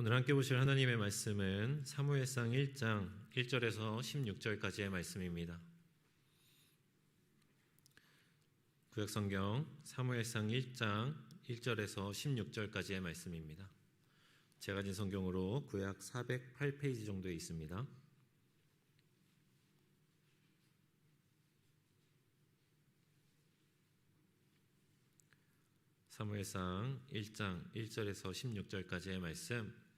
오늘 함께 보실 하나님의 말씀은 사무엘상 1장 1절에서 16절까지의 말씀입니다. 구약성경 사무엘상 1장 1절에서 16절까지의 말씀입니다. 제가 가진 성경으로 구약 408페이지 정도에 있습니다. 사무엘상 1장 1절에서 16절까지의 말씀,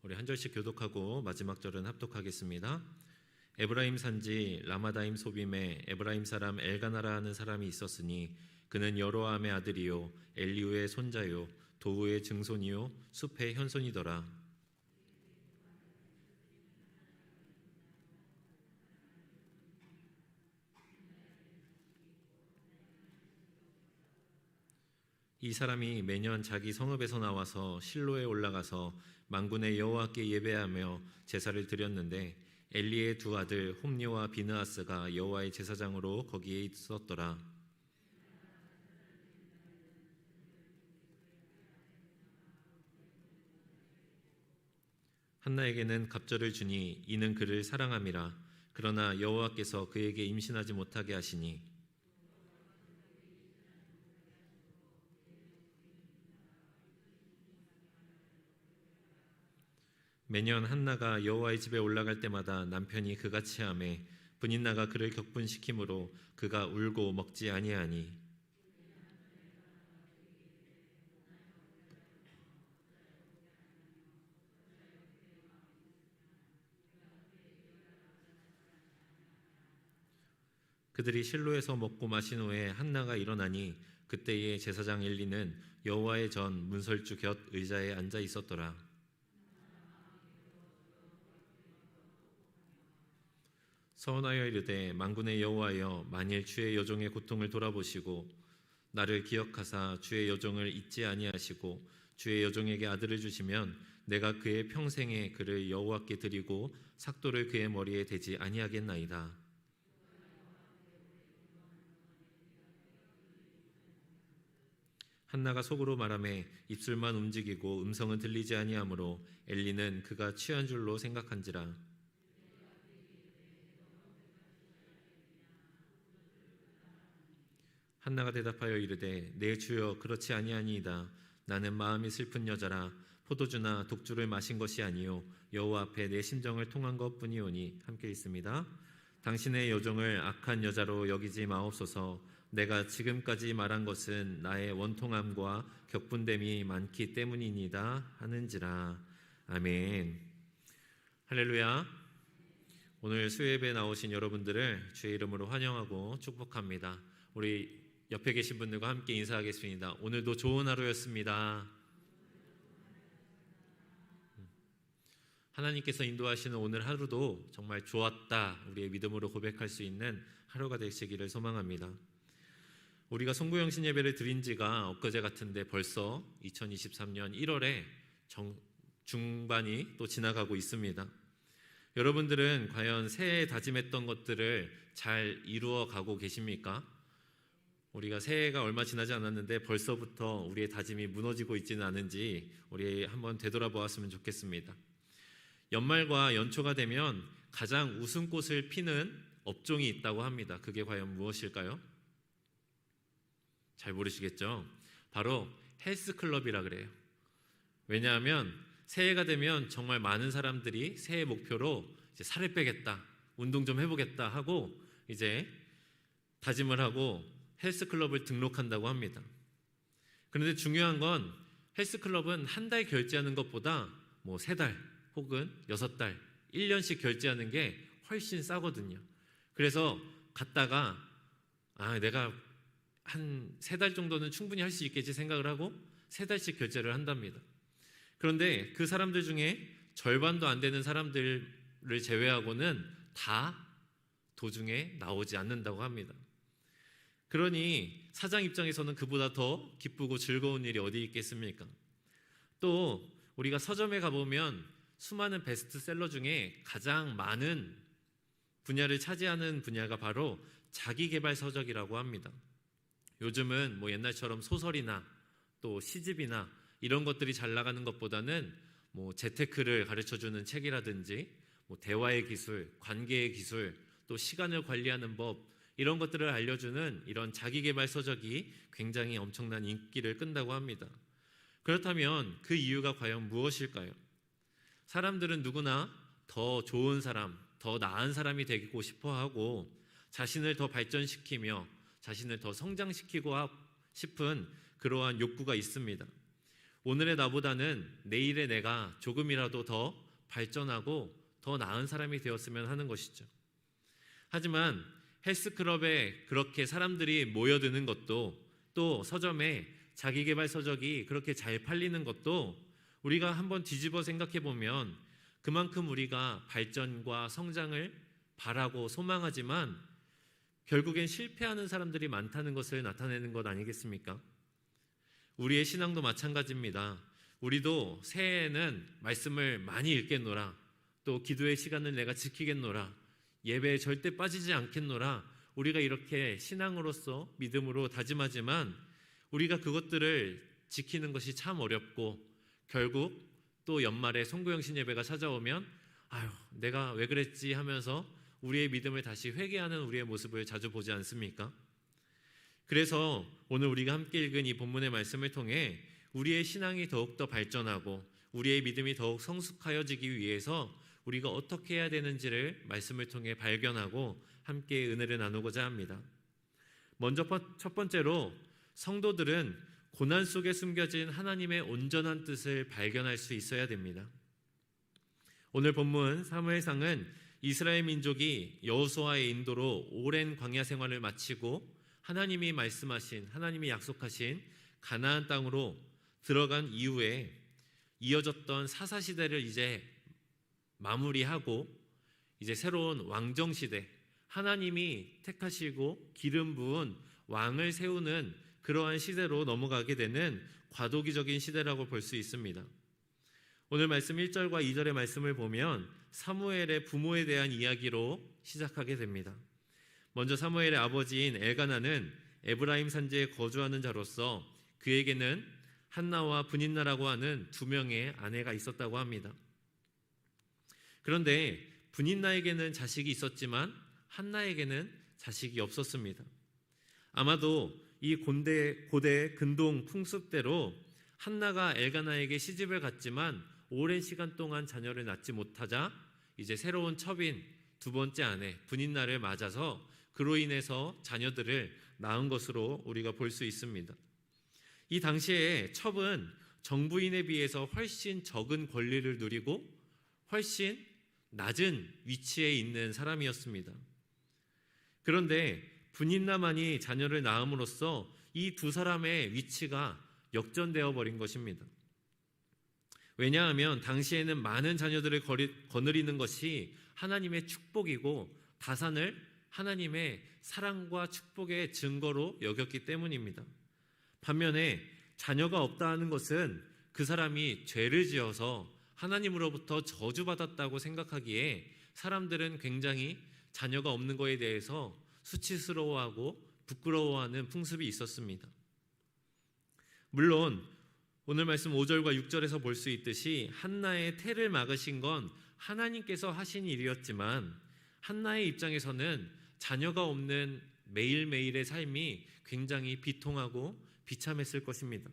우리 한 절씩 교독하고 마지막 절은 합독하겠습니다. 에브라임 산지 라마다임 소빔에 에브라임 사람 엘가나라 하는 사람이 있었으니 그는 여로함의 아들이요 엘리우의 손자요 도우의 증손이요 숲의 현손이더라. 이 사람이 매년 자기 성읍에서 나와서 실로에 올라가서 만군의 여호와께 예배하며 제사를 드렸는데 엘리의 두 아들 홈리와 비느하스가 여호와의 제사장으로 거기에 있었더라. 한나에게는 갑절을 주니 이는 그를 사랑함이라. 그러나 여호와께서 그에게 임신하지 못하게 하시니 매년 한나가 여호와의 집에 올라갈 때마다 남편이 그같이 하매 분인나가 그를 격분시키므로 그가 울고 먹지 아니하니 그들이 실로에서 먹고 마신 후에 한나가 일어나니 그때의 제사장 엘리는 여호와의 전 문설주 곁 의자에 앉아 있었더라. 서원하여 이르되 만군의 여호와여 만일 주의 여종의 고통을 돌아보시고 나를 기억하사 주의 여종을 잊지 아니하시고 주의 여종에게 아들을 주시면 내가 그의 평생에 그를 여호와께 드리고 삭도를 그의 머리에 대지 아니하겠나이다. 한나가 속으로 말하매 입술만 움직이고 음성은 들리지 아니하므로 엘리는 그가 취한 줄로 생각한지라. 한나가 대답하여 이르되 내 주여 그렇지 아니하니이다. 나는 마음이 슬픈 여자라 포도주나 독주를 마신 것이 아니요 여호와 앞에 내 심정을 통한 것뿐이오니. 함께 있습니다. 당신의 여종을 악한 여자로 여기지 마옵소서. 내가 지금까지 말한 것은 나의 원통함과 격분됨이 많기 때문이니이다 하는지라. 아멘. 할렐루야. 오늘 수요예배에 나오신 여러분들을 주의 이름으로 환영하고 축복합니다. 우리 옆에 계신 분들과 함께 인사하겠습니다. 오늘도 좋은 하루였습니다. 하나님께서 인도하시는 오늘 하루도 정말 좋았다, 우리의 믿음으로 고백할 수 있는 하루가 되시기를 소망합니다. 우리가 송구영신 예배를 드린 지가 엊그제 같은데 벌써 2023년 1월에 중반이 또 지나가고 있습니다. 여러분들은 과연 새해에 다짐했던 것들을 잘 이루어 가고 계십니까? 우리가 새해가 얼마 지나지 않았는데 벌써부터 우리의 다짐이 무너지고 있지는 않은지 우리 한번 되돌아보았으면 좋겠습니다. 연말과 연초가 되면 가장 웃음꽃을 피는 업종이 있다고 합니다. 그게 과연 무엇일까요? 잘 모르시겠죠? 바로 헬스클럽이라 그래요. 왜냐하면 새해가 되면 정말 많은 사람들이 새해 목표로 이제 살을 빼겠다, 운동 좀 해보겠다 하고 이제 다짐을 하고 헬스클럽을 등록한다고 합니다. 그런데 중요한 건 헬스클럽은 한 달 결제하는 것보다 3달 혹은 6달, 1년씩 결제하는 게 훨씬 싸거든요. 그래서 갔다가 내가 한 3달 정도는 충분히 할 수 있겠지 생각을 하고 3달씩 결제를 한답니다. 그런데 그 사람들 중에 절반도 안 되는 사람들을 제외하고는 다 도중에 나오지 않는다고 합니다. 그러니 사장 입장에서는 그보다 더 기쁘고 즐거운 일이 어디 있겠습니까? 또 우리가 서점에 가보면 수많은 베스트셀러 중에 가장 많은 분야를 차지하는 분야가 바로 자기계발 서적이라고 합니다. 요즘은 뭐 옛날처럼 소설이나 또 시집이나 이런 것들이 잘 나가는 것보다는 뭐 재테크를 가르쳐주는 책이라든지 뭐 대화의 기술, 관계의 기술, 또 시간을 관리하는 법, 이런 것들을 알려주는 이런 자기계발 서적이 굉장히 엄청난 인기를 끈다고 합니다. 그렇다면 그 이유가 과연 무엇일까요? 사람들은 누구나 더 좋은 사람, 더 나은 사람이 되고 싶어 하고 자신을 더 발전시키며 자신을 더 성장시키고 싶은 그러한 욕구가 있습니다. 오늘의 나보다는 내일의 내가 조금이라도 더 발전하고 더 나은 사람이 되었으면 하는 것이죠. 하지만 헬스클럽에 그렇게 사람들이 모여드는 것도, 또 서점에 자기계발 서적이 그렇게 잘 팔리는 것도 우리가 한번 뒤집어 생각해 보면 그만큼 우리가 발전과 성장을 바라고 소망하지만 결국엔 실패하는 사람들이 많다는 것을 나타내는 것 아니겠습니까? 우리의 신앙도 마찬가지입니다. 우리도 새해에는 말씀을 많이 읽겠노라, 또 기도의 시간을 내가 지키겠노라, 예배에 절대 빠지지 않겠노라, 우리가 이렇게 신앙으로서 믿음으로 다짐하지만 우리가 그것들을 지키는 것이 참 어렵고 결국 또 연말에 송구영신 예배가 찾아오면 아유 내가 왜 그랬지 하면서 우리의 믿음을 다시 회개하는 우리의 모습을 자주 보지 않습니까? 그래서 오늘 우리가 함께 읽은 이 본문의 말씀을 통해 우리의 신앙이 더욱더 발전하고 우리의 믿음이 더욱 성숙하여지기 위해서 우리가 어떻게 해야 되는지를 말씀을 통해 발견하고 함께 은혜를 나누고자 합니다. 먼저 첫 번째로 성도들은 고난 속에 숨겨진 하나님의 온전한 뜻을 발견할 수 있어야 됩니다. 오늘 본문 사무엘상은 이스라엘 민족이 여호수아의 인도로 오랜 광야 생활을 마치고 하나님이 말씀하신, 하나님이 약속하신 가나안 땅으로 들어간 이후에 이어졌던 사사시대를 이제 마무리하고 이제 새로운 왕정시대, 하나님이 택하시고 기름 부은 왕을 세우는 그러한 시대로 넘어가게 되는 과도기적인 시대라고 볼 수 있습니다. 오늘 말씀 1절과 2절의 말씀을 보면 사무엘의 부모에 대한 이야기로 시작하게 됩니다. 먼저 사무엘의 아버지인 엘가나는 에브라임 산지에 거주하는 자로서 그에게는 한나와 브닌나라고 하는 두 명의 아내가 있었다고 합니다. 그런데 브닌나에게는 자식이 있었지만 한나에게는 자식이 없었습니다. 아마도 이 고대 근동 풍습대로 한나가 엘가나에게 시집을 갔지만 오랜 시간 동안 자녀를 낳지 못하자 이제 새로운 첩인 두 번째 아내 브닌나를 맞아서 그로 인해서 자녀들을 낳은 것으로 우리가 볼 수 있습니다. 이 당시에 첩은 정부인에 비해서 훨씬 적은 권리를 누리고 훨씬 낮은 위치에 있는 사람이었습니다. 그런데 브닌나만이 자녀를 낳음으로써 이 두 사람의 위치가 역전되어 버린 것입니다. 왜냐하면 당시에는 많은 자녀들을 거느리는 것이 하나님의 축복이고 다산을 하나님의 사랑과 축복의 증거로 여겼기 때문입니다. 반면에 자녀가 없다 하는 것은 그 사람이 죄를 지어서 하나님으로부터 저주받았다고 생각하기에 사람들은 굉장히 자녀가 없는 것에 대해서 수치스러워하고 부끄러워하는 풍습이 있었습니다. 물론 오늘 말씀 5절과 6절에서 볼 수 있듯이 한나의 태를 막으신 건 하나님께서 하신 일이었지만 한나의 입장에서는 자녀가 없는 매일매일의 삶이 굉장히 비통하고 비참했을 것입니다.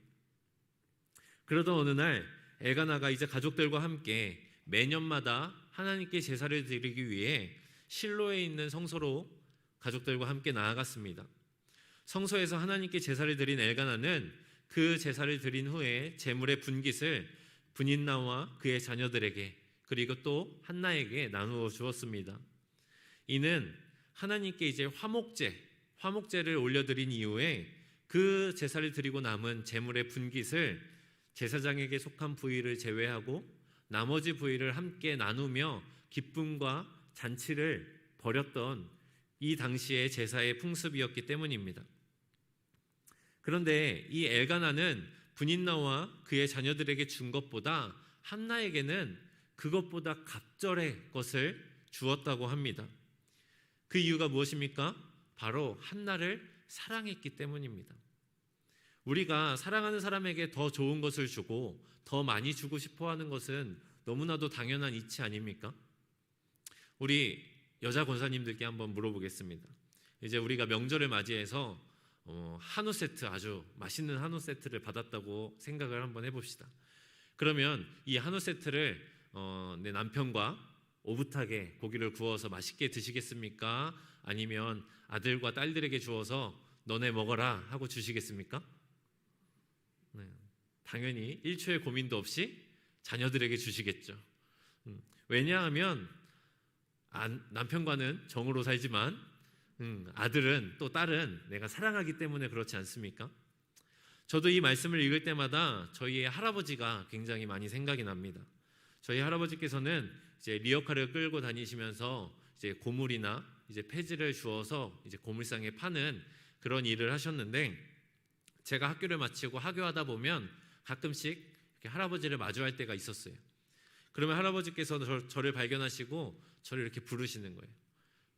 그러던 어느 날 엘가나가 이제 가족들과 함께 매년마다 하나님께 제사를 드리기 위해 실로에 있는 성소로 가족들과 함께 나아갔습니다. 성소에서 하나님께 제사를 드린 엘가나는 그 제사를 드린 후에 제물의 분깃을 브닌나와 그의 자녀들에게 그리고 또 한나에게 나누어 주었습니다. 이는 하나님께 이제 화목제를 올려드린 이후에 그 제사를 드리고 남은 제물의 분깃을 제사장에게 속한 부위를 제외하고 나머지 부위를 함께 나누며 기쁨과 잔치를 벌였던 이 당시의 제사의 풍습이었기 때문입니다. 그런데 이 엘가나는 브닌나와 그의 자녀들에게 준 것보다 한나에게는 그것보다 갑절의 것을 주었다고 합니다. 그 이유가 무엇입니까? 바로 한나를 사랑했기 때문입니다. 우리가 사랑하는 사람에게 더 좋은 것을 주고 더 많이 주고 싶어 하는 것은 너무나도 당연한 이치 아닙니까? 우리 여자 권사님들께 한번 물어보겠습니다. 이제 우리가 명절을 맞이해서 한우 세트, 아주 맛있는 한우 세트를 받았다고 생각을 한번 해봅시다. 그러면 이 한우 세트를 내 남편과 오붓하게 고기를 구워서 맛있게 드시겠습니까? 아니면 아들과 딸들에게 주어서 너네 먹어라 하고 주시겠습니까? 네, 당연히 1초의 고민도 없이 자녀들에게 주시겠죠. 왜냐하면 남편과는 정으로 살지만 아들은 또 딸은 내가 사랑하기 때문에 그렇지 않습니까? 저도 이 말씀을 읽을 때마다 저희의 할아버지가 굉장히 많이 생각이 납니다. 저희 할아버지께서는 이제 리어카를 끌고 다니시면서 이제 고물이나 이제 폐지를 주어서 이제 고물상에 파는 그런 일을 하셨는데, 제가 학교를 마치고 하교하다 보면 가끔씩 이렇게 할아버지를 마주할 때가 있었어요. 그러면 할아버지께서 저를 발견하시고 저를 이렇게 부르시는 거예요.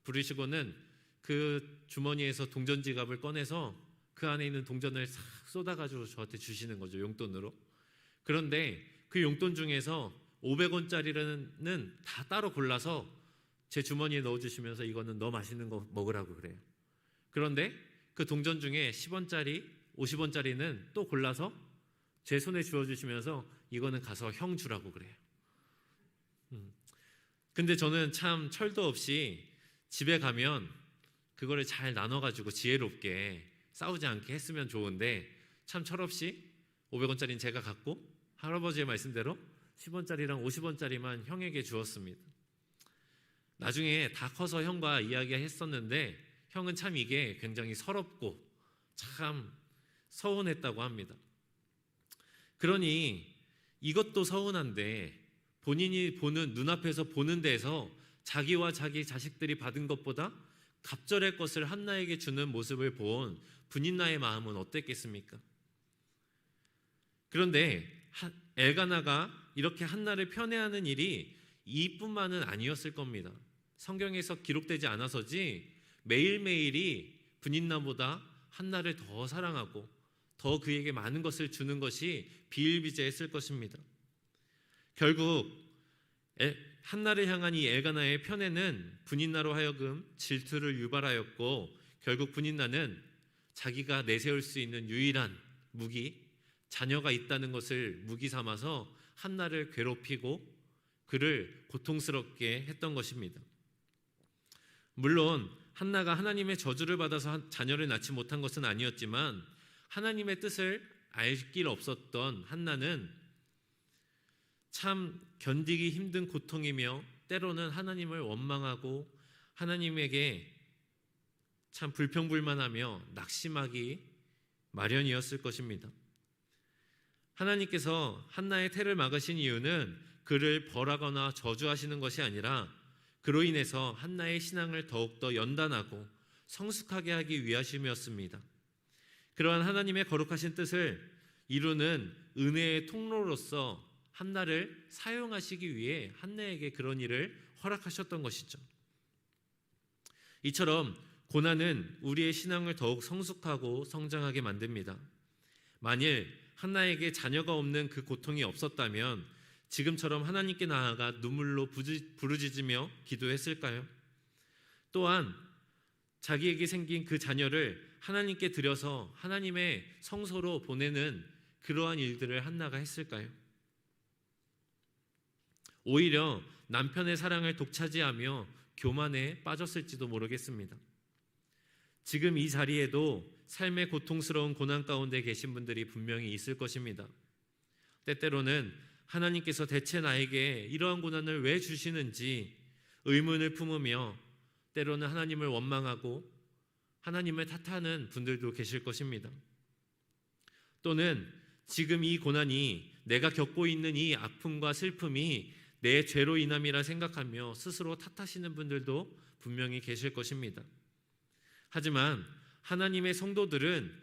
부르시고는 그 주머니에서 동전 지갑을 꺼내서 그 안에 있는 동전을 싹 쏟아가지고 저한테 주시는 거죠, 용돈으로. 그런데 그 용돈 중에서 500원짜리는 다 따로 골라서 제 주머니에 넣어주시면서 이거는 너 맛있는 거 먹으라고 그래요. 그런데 그 동전 중에 10원짜리, 50원짜리는 또 골라서 제 손에 주어주시면서 이거는 가서 형 주라고 그래요. 근데 저는 참 철도 없이 집에 가면 그거를 잘 나눠가지고 지혜롭게 싸우지 않게 했으면 좋은데, 참 철없이 500원짜리는 제가 갖고 할아버지의 말씀대로 10원짜리랑 50원짜리만 형에게 주었습니다. 나중에 다 커서 형과 이야기했었는데 형은 참 이게 굉장히 서럽고 참 서운했다고 합니다. 그러니 이것도 서운한데 본인이 보는, 눈앞에서 보는 데에서 자기와 자기 자식들이 받은 것보다 갑절의 것을 한나에게 주는 모습을 본 분인나의 마음은 어땠겠습니까? 그런데 엘가나가 이렇게 한나를 편애하는 일이 이뿐만은 아니었을 겁니다. 성경에서 기록되지 않아서지 매일매일이 분인나보다 한나를 더 사랑하고 더 그에게 많은 것을 주는 것이 비일비재했을 것입니다. 결국 한나를 향한 이 엘가나의 편애는 분인나로 하여금 질투를 유발하였고, 결국 분인나는 자기가 내세울 수 있는 유일한 무기, 자녀가 있다는 것을 무기 삼아서 한나를 괴롭히고 그를 고통스럽게 했던 것입니다. 물론 한나가 하나님의 저주를 받아서 자녀를 낳지 못한 것은 아니었지만, 하나님의 뜻을 알 길 없었던 한나는 참 견디기 힘든 고통이며 때로는 하나님을 원망하고 하나님에게 참 불평불만하며 낙심하기 마련이었을 것입니다. 하나님께서 한나의 태를 막으신 이유는 그를 벌하거나 저주하시는 것이 아니라 그로 인해서 한나의 신앙을 더욱더 연단하고 성숙하게 하기 위하심이었습니다. 그러한 하나님의 거룩하신 뜻을 이루는 은혜의 통로로서 한나를 사용하시기 위해 한나에게 그런 일을 허락하셨던 것이죠. 이처럼 고난은 우리의 신앙을 더욱 성숙하고 성장하게 만듭니다. 만일 한나에게 자녀가 없는 그 고통이 없었다면 지금처럼 하나님께 나아가 눈물로 부르짖으며 기도했을까요? 또한 자기에게 생긴 그 자녀를 하나님께 드려서 하나님의 성소로 보내는 그러한 일들을 한나가 했을까요? 오히려 남편의 사랑을 독차지하며 교만에 빠졌을지도 모르겠습니다. 지금 이 자리에도 삶의 고통스러운 고난 가운데 계신 분들이 분명히 있을 것입니다. 때때로는 하나님께서 대체 나에게 이러한 고난을 왜 주시는지 의문을 품으며 때로는 하나님을 원망하고 하나님을 탓하는 분들도 계실 것입니다. 또는 지금 이 고난이, 내가 겪고 있는 이 아픔과 슬픔이 내 죄로 인함이라 생각하며 스스로 탓하시는 분들도 분명히 계실 것입니다. 하지만 하나님의 성도들은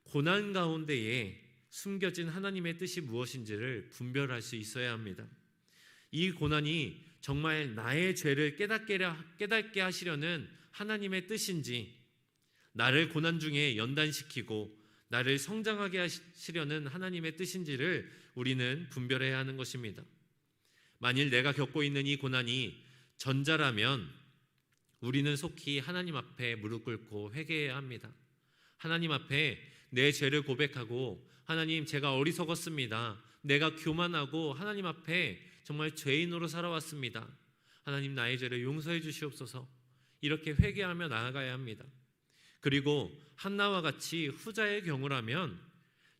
고난 가운데에 숨겨진 하나님의 뜻이 무엇인지를 분별할 수 있어야 합니다. 이 고난이 정말 나의 죄를 깨닫게 하시려는 하나님의 뜻인지, 나를 고난 중에 연단시키고 나를 성장하게 하시려는 하나님의 뜻인지를 우리는 분별해야 하는 것입니다. 만일 내가 겪고 있는 이 고난이 전자라면 우리는 속히 하나님 앞에 무릎 꿇고 회개해야 합니다. 하나님 앞에 내 죄를 고백하고, 하나님, 제가 어리석었습니다. 내가 교만하고 하나님 앞에 정말 죄인으로 살아왔습니다. 하나님, 나의 죄를 용서해 주시옵소서. 이렇게 회개하며 나아가야 합니다. 그리고 한나와 같이 후자의 경우라면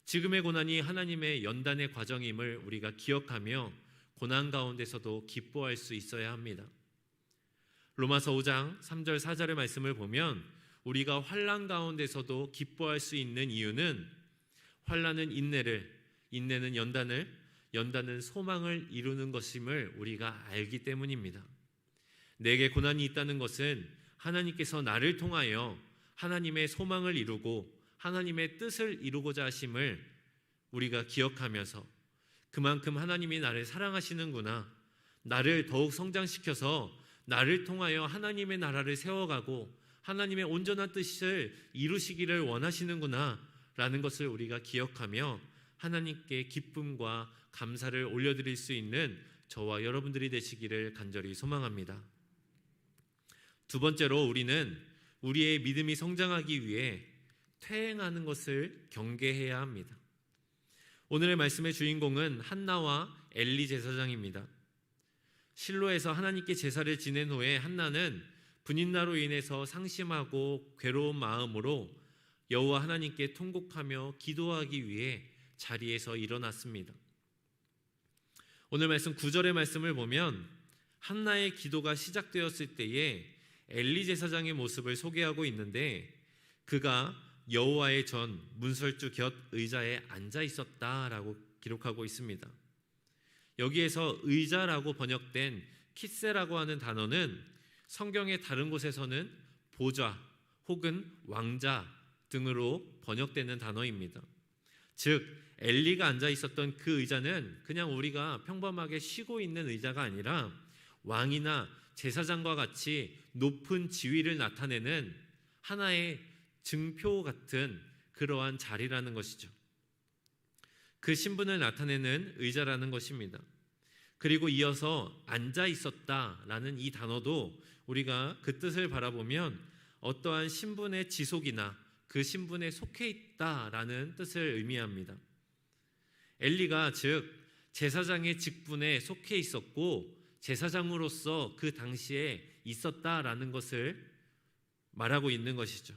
지금의 고난이 하나님의 연단의 과정임을 우리가 기억하며 고난 가운데서도 기뻐할 수 있어야 합니다. 로마서 5장 3절 4절의 말씀을 보면 우리가 환난 가운데서도 기뻐할 수 있는 이유는 환난은 인내를, 인내는 연단을, 연단은 소망을 이루는 것임을 우리가 알기 때문입니다. 내게 고난이 있다는 것은 하나님께서 나를 통하여 하나님의 소망을 이루고 하나님의 뜻을 이루고자 하심을 우리가 기억하면서 그만큼 하나님이 나를 사랑하시는구나, 나를 더욱 성장시켜서 나를 통하여 하나님의 나라를 세워가고 하나님의 온전한 뜻을 이루시기를 원하시는구나 라는 것을 우리가 기억하며 하나님께 기쁨과 감사를 올려드릴 수 있는 저와 여러분들이 되시기를 간절히 소망합니다. 두 번째로 우리는 우리의 믿음이 성장하기 위해 퇴행하는 것을 경계해야 합니다. 오늘의 말씀의 주인공은 한나와 엘리 제사장입니다. 실로에서 하나님께 제사를 지낸 후에 한나는 분인나로 인해서 상심하고 괴로운 마음으로 여호와 하나님께 통곡하며 기도하기 위해 자리에서 일어났습니다. 오늘 말씀 9절의 말씀을 보면 한나의 기도가 시작되었을 때에 엘리 제사장의 모습을 소개하고 있는데, 그가 여호와의 전 문설주 곁 의자에 앉아 있었다라고 기록하고 있습니다. 여기에서 의자라고 번역된 키세라고 하는 단어는 성경의 다른 곳에서는 보좌 혹은 왕자 등으로 번역되는 단어입니다. 즉 엘리가 앉아 있었던 그 의자는 그냥 우리가 평범하게 쉬고 있는 의자가 아니라 왕이나 제사장과 같이 높은 지위를 나타내는 하나의 증표 같은 그러한 자리라는 것이죠. 그 신분을 나타내는 의자라는 것입니다. 그리고 이어서 앉아 있었다라는 이 단어도 우리가 그 뜻을 바라보면 어떠한 신분의 지속이나 그 신분에 속해 있다라는 뜻을 의미합니다. 엘리가 즉 제사장의 직분에 속해 있었고 제사장으로서 그 당시에 있었다라는 것을 말하고 있는 것이죠.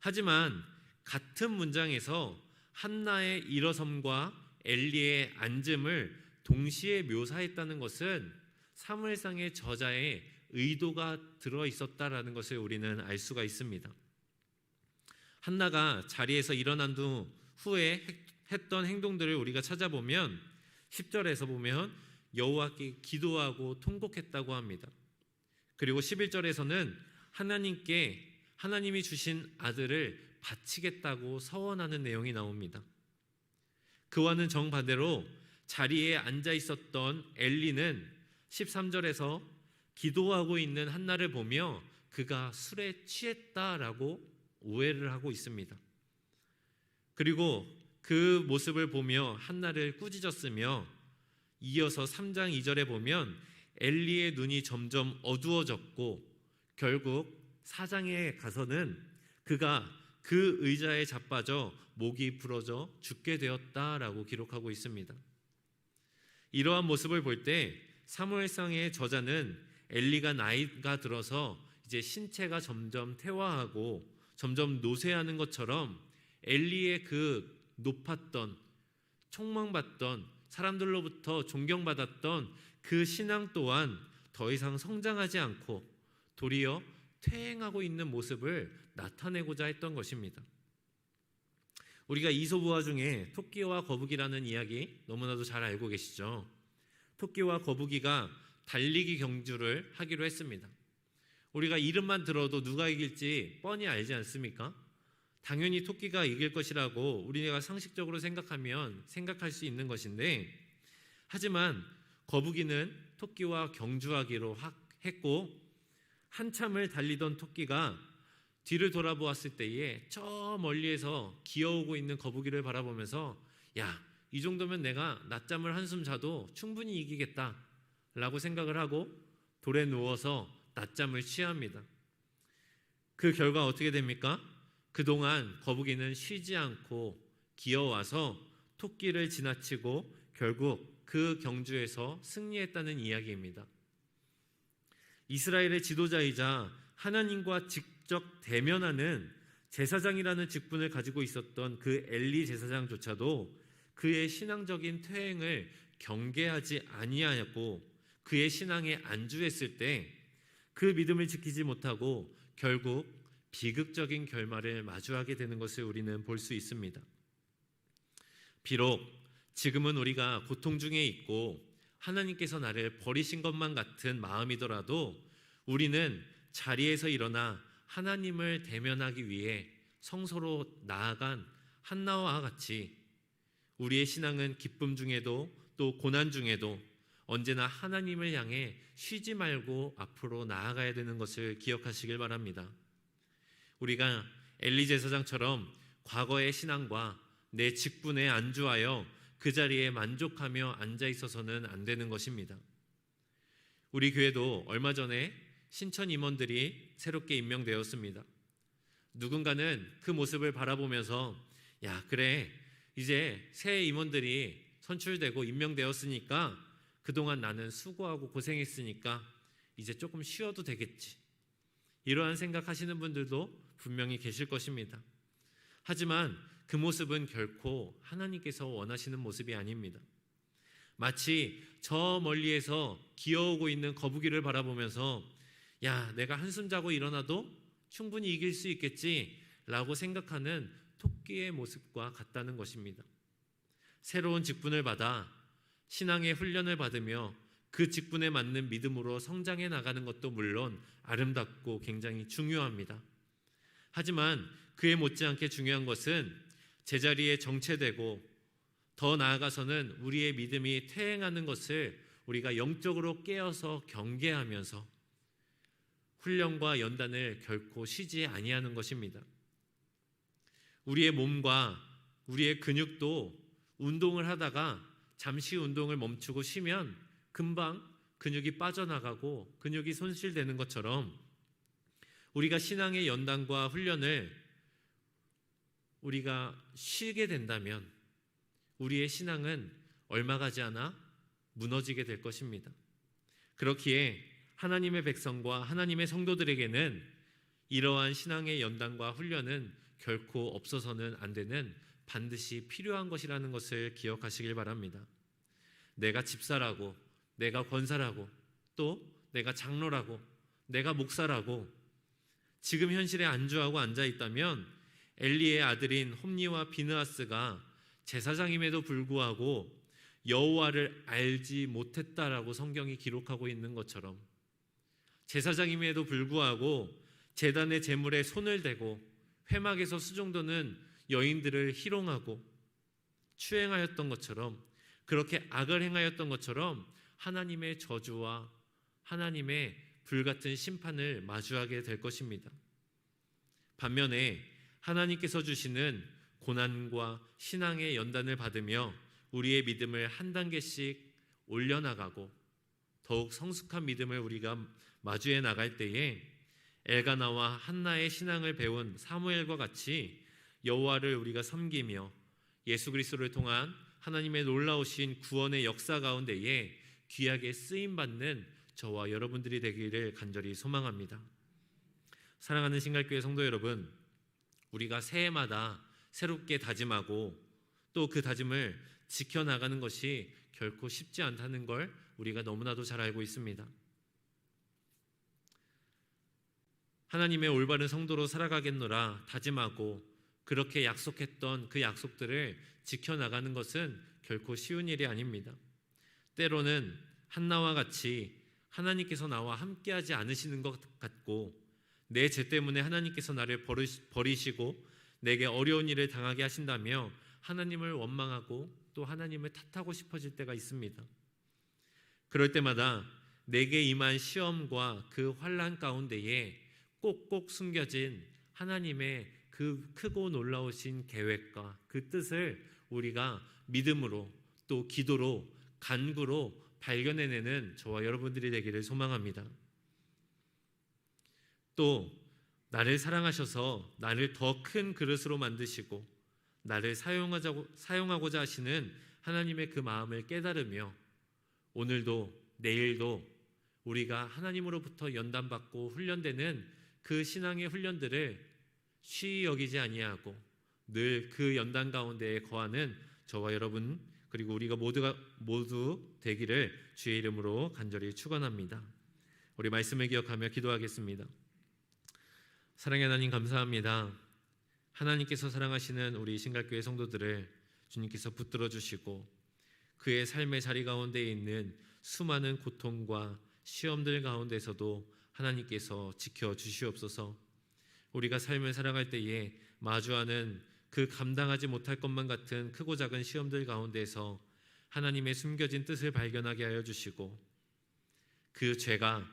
하지만 같은 문장에서 한나의 일어섬과 엘리의 앉음을 동시에 묘사했다는 것은 사무엘상의 저자의 의도가 들어 있었다라는 것을 우리는 알 수가 있습니다. 한나가 자리에서 일어난 후에 했던 행동들을 우리가 찾아보면 10절에서 보면 여호와께 기도하고 통곡했다고 합니다. 그리고 11절에서는 하나님께 하나님이 주신 아들을 바치겠다고 서원하는 내용이 나옵니다. 그와는 정반대로 자리에 앉아 있었던 엘리는 13절에서 기도하고 있는 한나를 보며 그가 술에 취했다라고 오해를 하고 있습니다. 그리고 그 모습을 보며 한나를 꾸짖었으며 이어서 3장 2절에 보면 엘리의 눈이 점점 어두워졌고 결국 4장에 가서는 그가 그 의자에 자빠져 목이 부러져 죽게 되었다라고 기록하고 있습니다. 이러한 모습을 볼 때 사무엘상의 저자는 엘리가 나이가 들어서 이제 신체가 점점 퇴화하고 점점 노쇠하는 것처럼 엘리의 그 높았던 총망받던 사람들로부터 존경받았던 그 신앙 또한 더 이상 성장하지 않고 도리어 퇴행하고 있는 모습을 나타내고자 했던 것입니다. 우리가 이솝우화 중에 토끼와 거북이라는 이야기 너무나도 잘 알고 계시죠? 토끼와 거북이가 달리기 경주를 하기로 했습니다. 우리가 이름만 들어도 누가 이길지 뻔히 알지 않습니까? 당연히 토끼가 이길 것이라고 우리가 상식적으로 생각할 수 있는 것인데, 하지만 거북이는 토끼와 경주하기로 했고 한참을 달리던 토끼가 뒤를 돌아보았을 때에 저 멀리에서 기어오고 있는 거북이를 바라보면서 야, 이 정도면 내가 낮잠을 한숨 자도 충분히 이기겠다 라고 생각을 하고 돌에 누워서 낮잠을 취합니다. 그 결과 어떻게 됩니까? 그동안 거북이는 쉬지 않고 기어와서 토끼를 지나치고 결국 그 경주에서 승리했다는 이야기입니다. 이스라엘의 지도자이자 하나님과 직접 대면하는 제사장이라는 직분을 가지고 있었던 그 엘리 제사장조차도 그의 신앙적인 퇴행을 경계하지 아니하였고 그의 신앙에 안주했을 때 그 믿음을 지키지 못하고 결국 비극적인 결말을 마주하게 되는 것을 우리는 볼 수 있습니다. 비록 지금은 우리가 고통 중에 있고 하나님께서 나를 버리신 것만 같은 마음이더라도 우리는 자리에서 일어나 하나님을 대면하기 위해 성소로 나아간 한나와 같이 우리의 신앙은 기쁨 중에도 또 고난 중에도 언제나 하나님을 향해 쉬지 말고 앞으로 나아가야 되는 것을 기억하시길 바랍니다. 우리가 엘리 제사장처럼 과거의 신앙과 내 직분에 안주하여 그 자리에 만족하며 앉아 있어서는 안 되는 것입니다. 우리 교회도 얼마 전에 신천 임원들이 새롭게 임명되었습니다. 누군가는 그 모습을 바라보면서 야, 그래, 이제 새 임원들이 선출되고 임명되었으니까 그동안 나는 수고하고 고생했으니까 이제 조금 쉬어도 되겠지. 이러한 생각하시는 분들도 분명히 계실 것입니다. 하지만 그 모습은 결코 하나님께서 원하시는 모습이 아닙니다. 마치 저 멀리에서 기어오고 있는 거북이를 바라보면서 야, 내가 한숨 자고 일어나도 충분히 이길 수 있겠지 라고 생각하는 토끼의 모습과 같다는 것입니다. 새로운 직분을 받아 신앙의 훈련을 받으며 그 직분에 맞는 믿음으로 성장해 나가는 것도 물론 아름답고 굉장히 중요합니다. 하지만 그에 못지않게 중요한 것은 제자리에 정체되고 더 나아가서는 우리의 믿음이 퇴행하는 것을 우리가 영적으로 깨어서 경계하면서 훈련과 연단을 결코 쉬지 아니하는 것입니다. 우리의 몸과 우리의 근육도 운동을 하다가 잠시 운동을 멈추고 쉬면 금방 근육이 빠져나가고 근육이 손실되는 것처럼 우리가 신앙의 연단과 훈련을 우리가 쉬게 된다면 우리의 신앙은 얼마 가지 않아 무너지게 될 것입니다. 그렇기에 하나님의 백성과 하나님의 성도들에게는 이러한 신앙의 연단과 훈련은 결코 없어서는 안 되는 반드시 필요한 것이라는 것을 기억하시길 바랍니다. 내가 집사라고, 내가 권사라고, 또 내가 장로라고, 내가 목사라고 지금 현실에 안주하고 앉아 있다면 엘리의 아들인 홈니와 비느하스가 제사장임에도 불구하고 여호와를 알지 못했다라고 성경이 기록하고 있는 것처럼 제사장임에도 불구하고 제단의 제물에 손을 대고 회막에서 수종도는 여인들을 희롱하고 추행하였던 것처럼 그렇게 악을 행하였던 것처럼 하나님의 저주와 하나님의 불같은 심판을 마주하게 될 것입니다. 반면에 하나님께서 주시는 고난과 신앙의 연단을 받으며 우리의 믿음을 한 단계씩 올려나가고 더욱 성숙한 믿음을 우리가 마주해 나갈 때에 엘가나와 한나의 신앙을 배운 사무엘과 같이 여호와를 우리가 섬기며 예수 그리스도를 통한 하나님의 놀라우신 구원의 역사 가운데에 귀하게 쓰임받는 저와 여러분들이 되기를 간절히 소망합니다. 사랑하는 신갈교회 성도 여러분, 우리가 새해마다 새롭게 다짐하고 또 그 다짐을 지켜나가는 것이 결코 쉽지 않다는 걸 우리가 너무나도 잘 알고 있습니다. 하나님의 올바른 성도로 살아가겠노라 다짐하고 그렇게 약속했던 그 약속들을 지켜나가는 것은 결코 쉬운 일이 아닙니다. 때로는 한나와 같이 하나님께서 나와 함께하지 않으시는 것 같고 내 죄 때문에 하나님께서 나를 버리시고 내게 어려운 일을 당하게 하신다며 하나님을 원망하고 또 하나님을 탓하고 싶어질 때가 있습니다. 그럴 때마다 내게 임한 시험과 그 환난 가운데에 꼭꼭 숨겨진 하나님의 그 크고 놀라우신 계획과 그 뜻을 우리가 믿음으로 또 기도로 간구로 발견해내는 저와 여러분들이 되기를 소망합니다. 또 나를 사랑하셔서 나를 더 큰 그릇으로 만드시고 나를 사용하고자 하시는 하나님의 그 마음을 깨달으며 오늘도 내일도 우리가 하나님으로부터 연단받고 훈련되는 그 신앙의 훈련들을 쉬이 여기지 아니하고 늘 그 연단 가운데에 거하는 저와 여러분 그리고 우리가 모두 되기를 주의 이름으로 간절히 축원합니다. 우리 말씀을 기억하며 기도하겠습니다. 사랑의 하나님 감사합니다. 하나님께서 사랑하시는 우리 신갈교회 성도들을 주님께서 붙들어 주시고 그의 삶의 자리 가운데 있는 수많은 고통과 시험들 가운데서도 하나님께서 지켜 주시옵소서. 우리가 삶을 살아갈 때에 마주하는 그 감당하지 못할 것만 같은 크고 작은 시험들 가운데서 하나님의 숨겨진 뜻을 발견하게 하여 주시고 그 죄가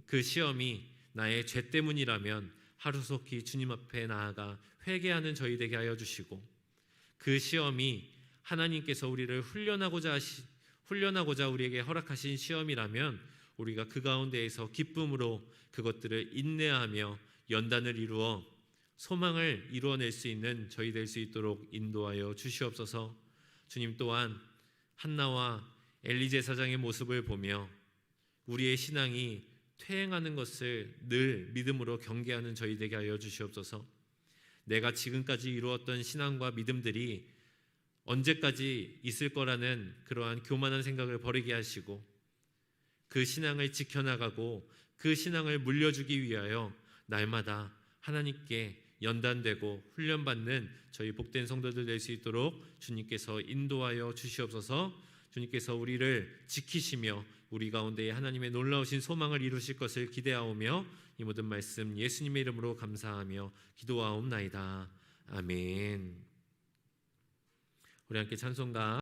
그 시험이 나의 죄 때문이라면 하루속히 주님 앞에 나아가 회개하는 저희 되게 하여 주시고 그 시험이 하나님께서 우리를 훈련하고자 우리에게 허락하신 시험이라면 우리가 그 가운데에서 기쁨으로 그것들을 인내하며 연단을 이루어 소망을 이루어낼 수 있는 저희 될 수 있도록 인도하여 주시옵소서. 주님 또한 한나와 엘리 제사장의 모습을 보며 우리의 신앙이 퇴행하는 것을 늘 믿음으로 경계하는 저희 되게 하여 주시옵소서. 내가 지금까지 이루었던 신앙과 믿음들이 언제까지 있을 거라는 그러한 교만한 생각을 버리게 하시고 그 신앙을 지켜나가고 그 신앙을 물려주기 위하여 날마다 하나님께 연단되고 훈련받는 저희 복된 성도들 될 수 있도록 주님께서 인도하여 주시옵소서. 주님께서 우리를 지키시며 우리 가운데에 하나님의 놀라우신 소망을 이루실 것을 기대하오며 이 모든 말씀 예수님의 이름으로 감사하며 기도하옵나이다. 아멘. 우리 함께 찬송가